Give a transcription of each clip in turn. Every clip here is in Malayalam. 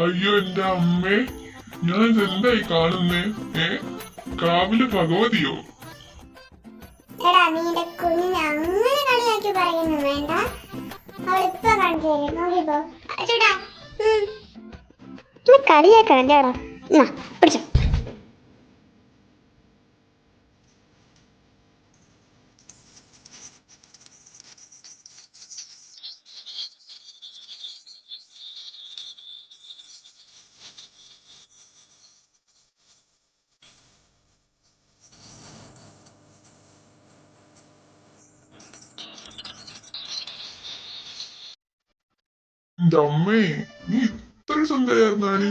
അയ്യോ എന്റെ അമ്മേ, ഞാൻ ഇതെന്തായി കാണുന്നേ? കാവിലെ ഭഗവതിയോ? എടാ നീന്റെ കുഞ്ഞിനെ അങ്ങനെ കളിയാക്കി പറയുന്നു വേണ്ട. അവളിപ്പോ കാണിച്ചു തരും, നോക്കിപ്പോ. അച്ചൂടാ, നീ കളിയാക്കണം ചേടാ. പിടിച്ചോ. എന്റെ അമ്മേ, നീ ഇത്ര സുന്ദരിയായിരുന്നാണ്.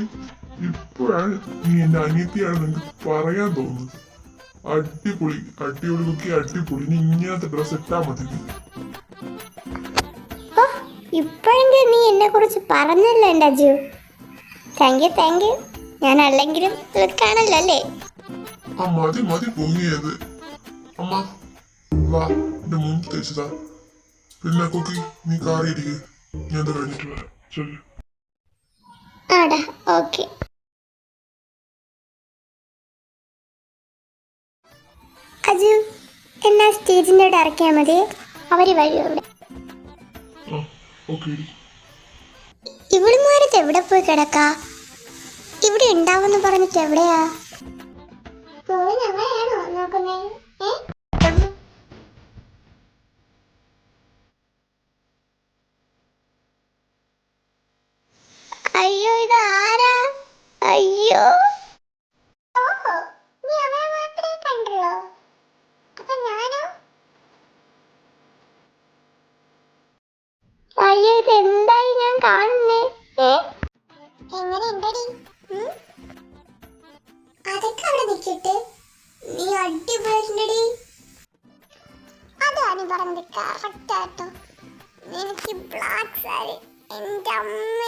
ഇപ്പോഴാണ് നീ എന്റെ അനിയത്തിയാണെന്ന് എനിക്ക് പറയാൻ തോന്നുന്നത്. അടിപൊളി, അടിപൊളി കുക്കി, അടിപൊളി. നീ ഇങ്ങനത്തെ ഡ്രസ് ഇട്ടാ മതി. ഇപ്പോഴെങ്കിലും നീ എന്നെ കുറിച്ച് പറഞ്ഞല്ലോ എന്റെ അജു. Thank you. ഞാൻ അല്ലെങ്കിലും കാണല്ലോ അല്ലേ? ആ മതി മതി പൊങ്ങിയത്. അമ്മ വാ, എന്റെ മുമ്പ് തേച്ചതാ. പിന്നെ കുക്കി നീ കാറിയിരിക്കുക, ഞാൻ അത് കഴിഞ്ഞിട്ട് വരാം. ശരി. ആടാ, ഓക്കെ. അജു എന്നാ സ്റ്റേജിൻ്റെ അവിടെ ഇറക്കിയാൽ മതി. അവര് വരും അവിടെ. ഇവിടുമാരത്ത് എവിടെ പോയി കിടക്കാ? ഇവിടെ ഉണ്ടാവുമെന്ന് പറഞ്ഞിട്ട് എവിടെയാ? അയ്യോ, ഇത് ആരാ? അയ്യോ, നീ അവനെ മാത്രമേ കണ്ടുള്ളൂ. അപ്പൊ ഞാനോ? അയ്യോ, ഇത് എന്തായി ഞാൻ കാണുന്നേ? എങ്ങനെ ഉണ്ടടി? അതൊക്കെ അവിടെ നിൽക്കട്ടെ, നീ അടിപൊളിയുണ്ടടി. അതാ നീ പറഞ്ഞത് കറക്റ്റ് ആട്ടോ. എനിക്ക് ബ്ലാക്ക് സാരി, എന്റെ അമ്മ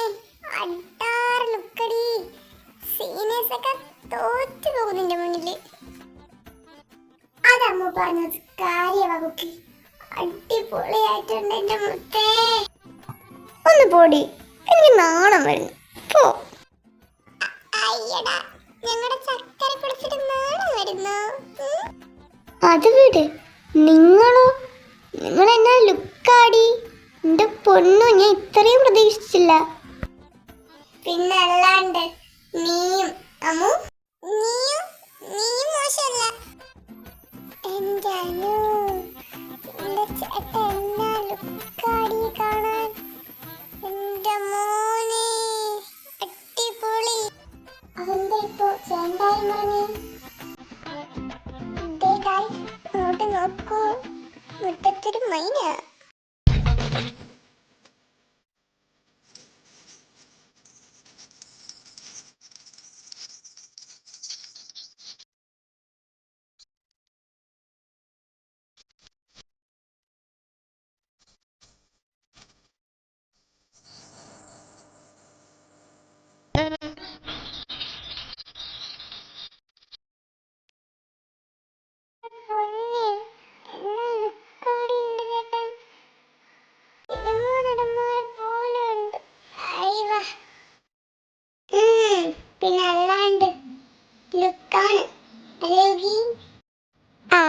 അഡാറ് ലുക്കടി. സീനിയേഴ്സ് ഒക്കെ തോറ്റു പോകും നിന്റെ മുന്നില്. അതമ്മ പറഞ്ഞത് കാര്യവാകുക്കി. അടിപൊളിയായിട്ടുണ്ട് എന്റെ മുത്തേ. ഒന്ന് പോടി, എനിക്ക് നാണം വരുന്നു. പോ. അയ്യടാ, ഞങ്ങളുടെ ചക്കര കുടിച്ചിട്ട് നാണം വരുന്നു. അത് വിട്. നിങ്ങൾ എന്നാ ലുക്കാടി. എന്റെ പൊന്നു, ഞാൻ ഇത്രയും പ്രതീക്ഷിച്ചില്ല. പിന്നെ അല്ലാണ്ട് നീയും അമ്മു, നീയും മോശമല്ല. എന്റെ അനു, എന്റെ ചേട്ടൻ എന്നാ ലുക്കാടി കാണാൻ. എന്റെ മോനെ അടിപൊളി. അതെന്താ ഇപ്പോ ചേണ്ടായി പറഞ്ഞു? അങ്ങോട്ട് നോക്കൂ, മുറ്റത്തൊരു മൈന. പിന്നെ അല്ലാണ്ട് ലുക്കാണ്. ആ,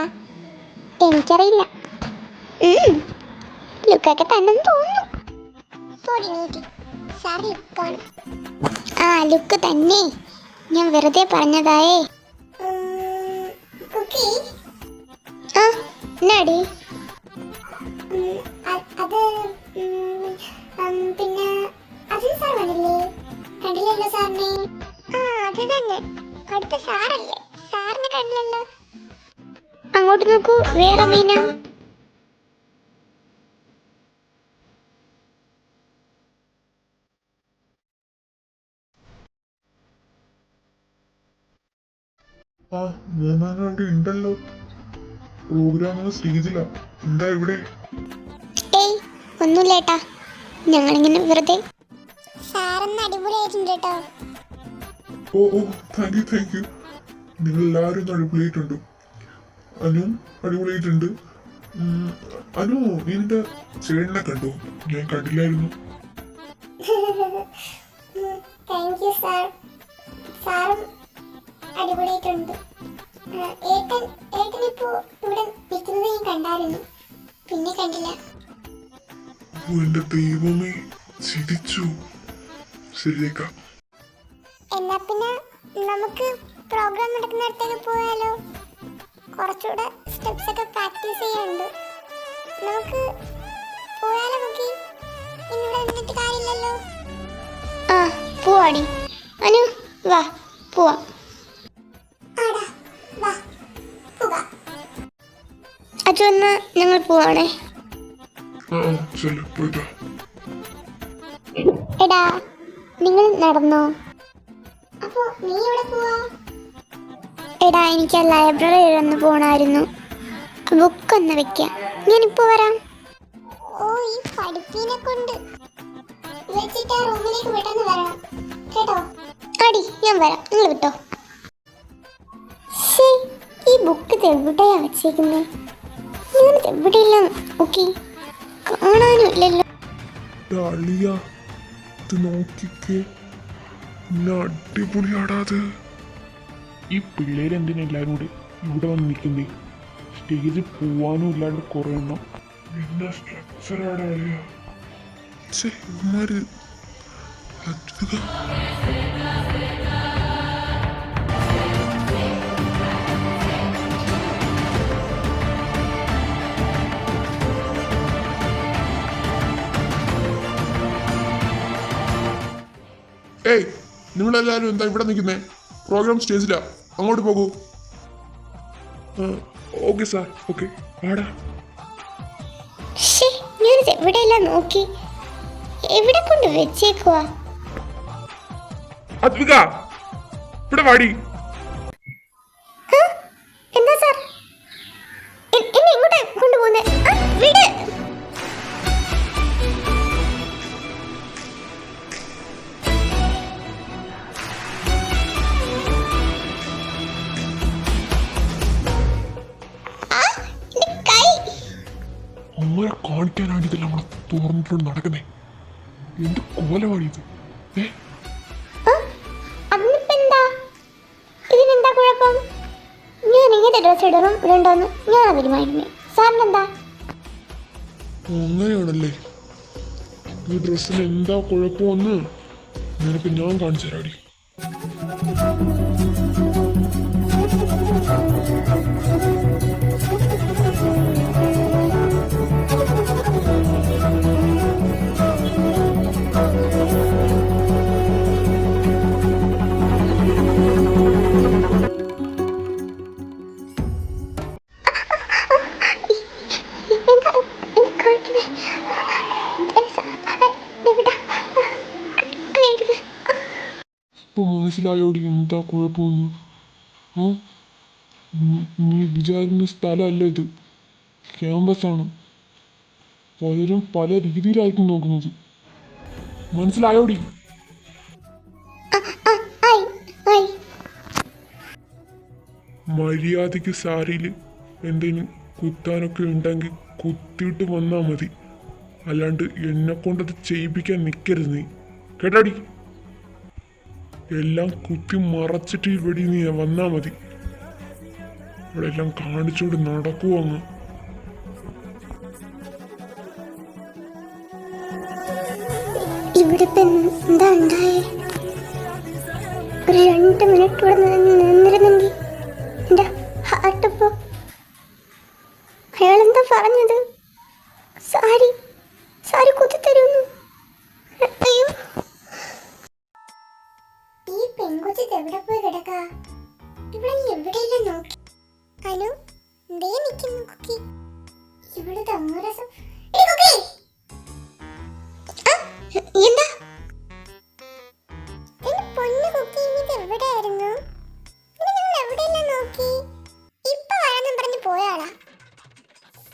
എനിക്കറിയില്ല. ലുക്കൊക്കെ തന്നെ തോന്നുന്നു. ആ, ലുക്ക് തന്നെ. ഞാൻ വെറുതെ പറഞ്ഞതായേ. ആ, എന്നാടി? അത് പിന്നെ അജിൻ സാർ വന്നില്ലേ? കണ്ടില്ലല്ലോ സാറിനെ. ആ, അത് തന്നെ, അടുത്ത സാറല്ലേ. സാറിനെ കണ്ടില്ലല്ലോ. അങ്ങോട്ട് നോക്കൂ, വേറെ മീന. ആ, മൂന്നാം ഉണ്ടല്ലോ. പ്രോഗ്രാം സ്റ്റേജിലാ. എന്താ ഇവിടെ? ഏയ്, ഒന്നുമില്ലേട്ടാ, ഞങ്ങളിങ്ങനെ വെറുതെ. സാറൊന്ന് അടിപൊളിയായിട്ടുണ്ട് കേട്ടോ. ഓ, താങ്ക് യു. നിങ്ങൾ എല്ലാവരും അടിപൊളിയായിട്ടുണ്ട്. അനു അടിപൊളിയായിട്ടുണ്ട്. അനു, നീ നിന്റെ ചേട്ടനെ കണ്ടോ? ഞാൻ കണ്ടില്ലായിരുന്നു. Thank you sir. സാറും അടിപൊളിയായിട്ടുണ്ട്. ഏട്ടനിപ്പോ ഇവിടെ നിൽക്കുന്നത് ഞാൻ കണ്ടായിരുന്നു, പിന്നെ കണ്ടില്ല. എന്റെ ദൈവമേ, ചിരിച്ചു. ശരിയേക്കാം. എന്നാ പിന്നെ നമുക്ക് പ്രോഗ്രാം നടക്കുന്നിടത്തേക്ക് പോയാലോ? കുറച്ചുകൂടെ സ്റ്റെപ്സ് ഒക്കെ പ്രാക്ടീസ് ചെയ്യാനുണ്ട്. നമുക്ക് പോയാലോ? നോക്കി ഇന്നിവിടെ നിന്നിട്ട് കാര്യമില്ലല്ലോ. ആ പോവാടി അനു, വാ പോവാം. ആടാ വാ പോകാം. അച്ഛൻ എന്നാ ഞങ്ങൾ പോവാണേ. ശരി, പോയിട്ടോ. എടാ നിങ്ങൾ നടന്നോ? അപ്പോ നീ എവിടെ പോവാ? എടാ എനിക്ക് ആ ലൈബ്രറി ഒന്ന് പോകണമായിരുന്നു. ബുക്ക് ഒന്ന് വെക്കാം, ഞാനിപ്പോൾ വരാം. ഓ, ഈ പഠിപ്പിനെ കൊണ്ട് വെച്ചിട്ട് ആ റൂമിലേക്ക് പെട്ടെന്ന് വരണം കേട്ടോ. അടി ഞാൻ വരാം, നിങ്ങൾ വിട്ടോ. ശേ, ഈ ബുക്ക് എവിടെയാ വെച്ചേക്കുന്നത്? ഞാൻ എവിടെയില്ല നോക്കി, കാണാനും ഇല്ലല്ലോ. അളിയ, ഇത് നോക്കിക്കേ, പിന്നെ അടിപൊളിയാടാത്. ഈ പിള്ളേരെന്തിനാ എല്ലാവരും കൂടി ഇവിടെ വന്ന് നിൽക്കുന്നേ? സ്റ്റേജിൽ പോവാനും ഇല്ലാണ്ട് കുറെ എണ്ണം. എന്നാ സ്ട്രക്ചറാടാ അളിയ. ഇവന്മാര് അത്ഭുതം. ഏയ്, നിങ്ങളെല്ലാവരും എന്താ ഇവിടെ നിൽക്കുന്നേ? പ്രോഗ്രാം സ്റ്റേജിലാ, അങ്ങോട്ട് പോകൂ. Okay sir, okay. ആടാ, ശേ, ഞാനിത് എവിടെയില്ല നോക്കി, എവിടെ കൊണ്ട് വെച്ചേക്കുവാ? അദ്വിക, ഇവിടെ വാടി. എന്താ സാർ എന്നെ ഇങ്ങോട്ട് കൊണ്ടുപോകുന്നേ? വിട്. അമ്മയെ കാണിക്കാനാണ് ഇതെല്ലാം നമ്മളെ തുറന്നിട്ടുണ്ട് നടക്കുന്നേ. എന്ത് കോലമാണ് ഇത്? അതിനിപ്പെന്താ? ഇതിനെന്താ കുഴപ്പം? ഞാൻ ഇങ്ങനത്തെ ഡ്രസ് ഇടണം ഇടണ്ടോന്ന് ഞാൻ തീരുമാനിക്കുന്നു. സാറിനെന്താ? അങ്ങനെയാണല്ലേ? ഈ ഡ്രസ്സിന് എന്താ കുഴപ്പമെന്ന് നിനക്ക് ഞാൻ കാണിച്ചു തരാടി. ഇപ്പൊ മനസ്സിലായോടി എന്താ കുഴപ്പമൊന്ന്? നീ വിചാരിക്കുന്ന സ്ഥലമല്ല ഇത്, ക്യാമ്പസാണ്. പലരും പല രീതിയിലായിരിക്കും നോക്കുന്നത്. മനസ്സിലായോടി? മര്യാദയ്ക്ക് സാരിയിൽ എന്തെങ്കിലും കുത്താനൊക്കെ ഉണ്ടെങ്കിൽ കുത്തിയിട്ട് വന്നാൽ മതി, അല്ലാണ്ട് എന്നെ കൊണ്ടത് ചെയ്യിപ്പിക്കാൻ നിൽക്കരുത് നീ, കേട്ടാടി? എല്ലാം കുത്തി മറച്ചിട്ട് ഇവിടെ നീ വന്നാ മതി. ഇവിടെ എല്ലാം കാണിച്ചോണ്ട് നടക്കൂ അങ്ങ്. ഇവിടെ എന്താ ഉണ്ടായേ? ഒരു 2 മിനിറ്റ് ഇവിടെ നിന്നിരുന്നെങ്കിൽ എന്റെ ഹാർട്ടിപ്പോ. അയാളെന്താ പറഞ്ഞത്? സാരി സാരി കുത്തിത്തരുന്നു. അയ്യോ, ഈ പെൺകുട്ടി എവിടെ പോയി കിടക്കാ? ഇവിടെ എവിടെയെല്ലാം നോക്കി. അനു ദേ നിൽക്കുന്നു കുക്കി. ഇവിടെ തമ്മരസം. എന്താ പൊന്നു കുക്കി, ഇത് എവിടെയായിരുന്നു? നിങ്ങൾ എവിടെയെല്ലാം നോക്കി? ഇപ്പൊ വരാന്നും പറഞ്ഞ് പോയാളാ.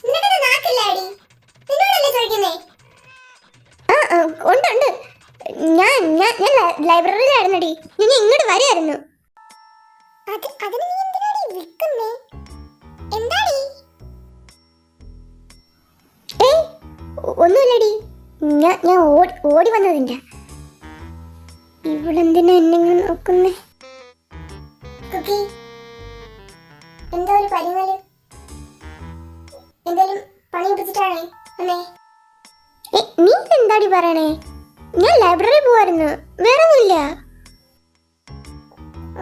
നിനക്കത് നാക്കില്ലാടി? നിന്നോടല്ലേ ചോദിക്കുന്നേ? ഉണ്ട് ഉണ്ട്, ഞാൻ ഞാൻ ഞാൻ ലൈബ്രറിയിലായിരുന്നടി. ഞാൻ ഇങ്ങോട്ട് വരായിരുന്നു. അതിന് നീ എന്തിനാടി വിളിക്കുന്നേ? എന്താടി? ഒന്നുമില്ലടി, ഞാൻ ഓടി വന്നതിൻ്റെ. ഇവളെന്തിനാ എന്നെ ഇങ്ങനെ നോക്കുന്നേ? കുക്കി എന്തോ ഒരു പരിമല് എന്തായാലും പണി പിടിച്ചിട്ടാണേ അമ്മേ. നീ എന്താടി പറയണേ? ഞാൻ ലൈബ്രറി പോവായിരുന്നു, വേറെ ഒന്നുമില്ല.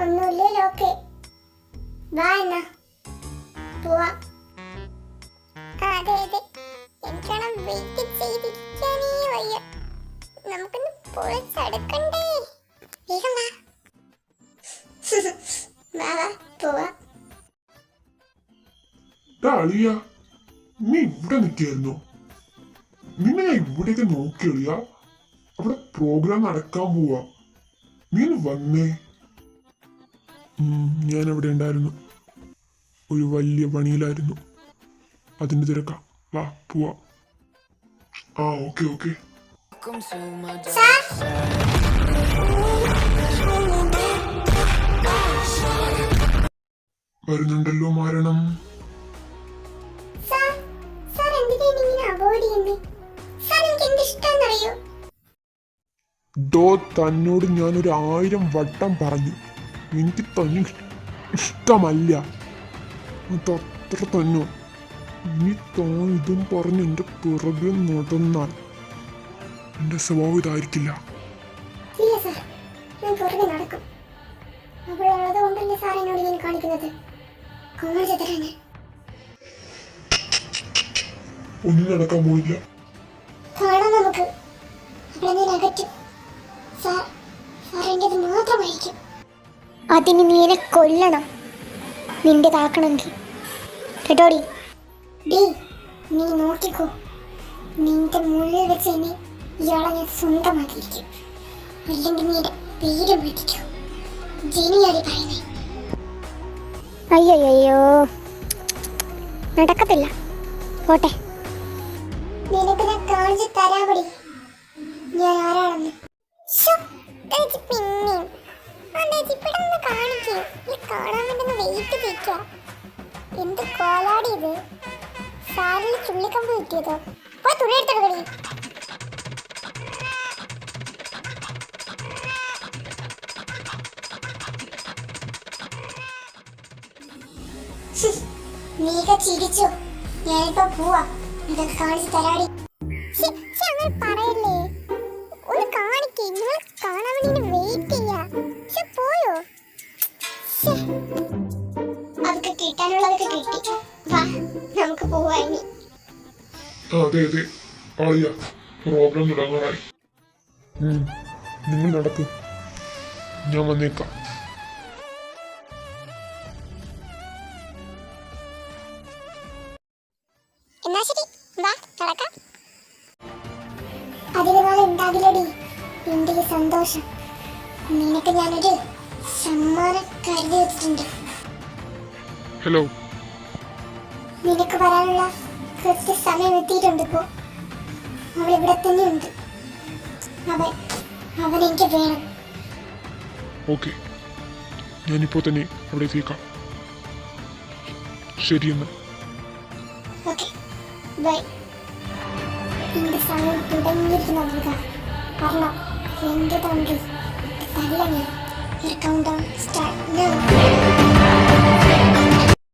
ഒന്നുമില്ലല്ലോ. ഓക്കെ വാ എന്നാ പോവാ. അതെ അതെ, എനിക്കാണ് വെയിറ്റ് ചെയ്തിരിക്കാനേ വയ്യ. നമുക്കൊന്ന് പൊളിച്ചെടുക്കണ്ടേ? വേഗം വാ. വാ വാ പോവാ. അളിയ, നീ ഇവിടെ നിൽക്കായിരുന്നോ? നിന്നെ ഞാൻ ഇവിടേക്ക് നോക്കി അളിയ. അവിടെ പ്രോഗ്രാം നടക്കാൻ പോവാ. നീ ഒന്ന് വന്നേ. ഞാൻ അവിടെ ഉണ്ടായിരുന്നു, ഒരു വലിയ പണിയിലായിരുന്നു. അതിന്റെ തിരക്കാ. വാ പോവാ. ആ ഓക്കെ ഓക്കെ. വരുന്നുണ്ടല്ലോ മാരണം. സാർ സാർ എന്തിനാണ് ഇങ്ങനെ അവോയ്ഡ് ചെയ്യുന്നത്? സാർ എനിക്ക് എന്ത് ഇഷ്ടമെന്നറിയോ? ഡോ, തന്നോട് ഞാനൊരു 1000 വട്ടം പറഞ്ഞു, എനിക്ക് തന്നെ ഇഷ്ടമല്ല. അതത്ര തന്നെ. ഇനി താൻ ഇതും പറഞ്ഞ് എൻ്റെ പിറകെ നടന്നാൽ എൻ്റെ സ്വഭാവം ഇതായിരിക്കില്ല. ഇല്ല സാർ, ഞാൻ പുറകെ നടക്കും. അവിടെ ഉള്ളത് കൊണ്ടല്ലേ സാർ എന്നോട് ഇങ്ങനെ കാണിക്കുന്നത്? കൊള്ളാൻ തരാൻ ഒന്നും നടക്കാൻ പോയില്ല. കാണാം നമുക്ക്. അവിടെ നിന്ന് അകറ്റും സാർ. സാർ എൻ്റെത് മാത്രമായിരിക്കും. അതിന് നീ എന്നെ കൊല്ലണം, നിന്റേതാക്കണമെങ്കിൽ. കേട്ടോടി? ഡീ നീ നോക്കിക്കോ, നിന്റെ മുള്ളിൽ വെച്ച് എന്നെ ഇയാളെ ഞാൻ സ്വന്തമാക്കിയിരിക്കും. അല്ലെങ്കിൽ നീ എൻ്റെ പേര് മാറ്റിക്കോ. ജനിയാടി പറയുന്നേ. അയ്യോ, നടക്കത്തില്ല. പോട്ടെ. നിനക്ക് ഞാൻ കാണിച്ചു തരാമടി ഞാൻ ആരാണെന്ന്. പിന്നെയും കാണിക്കൂ. നീ കാണാൻ വേണ്ടി വെയിറ്റ് ചെയ്യിക്കാം. എന്ത് കോലാടി ഇത്? സാരിൽ ചുള്ളിക്കമ്പ് കിട്ടിയതോ? പോയി തുണി എടുത്തെടുക്കടി. നീക ചിരിച്ചു. ഞാനിപ്പോ പോവാ. ഇതൊക്കെ കാണിച്ചു തരാടി. അങ്ങനെ പറയല്ലേ, ഒന്ന് കാണിക്കേ. നിങ്ങൾ കാണാൻ വേണ്ടി വെയിറ്റ് ചെയ്യാ. പോയോ? അതൊക്കെ കിട്ടാനുള്ളതൊക്കെ കിട്ടി. വാ നമുക്ക് പോവാ ഇനി. അതെ അതെ ആളിയ, പ്രോഗ്രാം തുടങ്ങാറായി. നിങ്ങൾ നടക്കും, ഞാൻ വന്നേക്കാം. എന്നാ ശരി, വാ നടക്കാം. അതിന് നാളെ ഉണ്ടാകില്ലടി എന്റെ ഈ സന്തോഷം. നിനക്ക് ഞാനൊരു സമ്മാനം കരുതി വെച്ചിട്ടുണ്ട്. ഹലോ. നിനക്ക് വരാനുള്ള കൃത്യ സമയം എത്തിയിട്ടുണ്ട്. ഇപ്പോ അവൾ ഇവിടെ തന്നെ ഉണ്ട്. അവൻ എനിക്ക് വേണം. ഓക്കെ, ഞാനിപ്പോ തന്നെ അവിടെ എത്തിയേക്കാം. ശരിയെന്ന്. Okay bye. എന്റെ സമയം തുടങ്ങിയിരിക്കുന്നു. കാരണം എന്റെ തന്ത്രി തല്ല ഞാൻ. Count down start.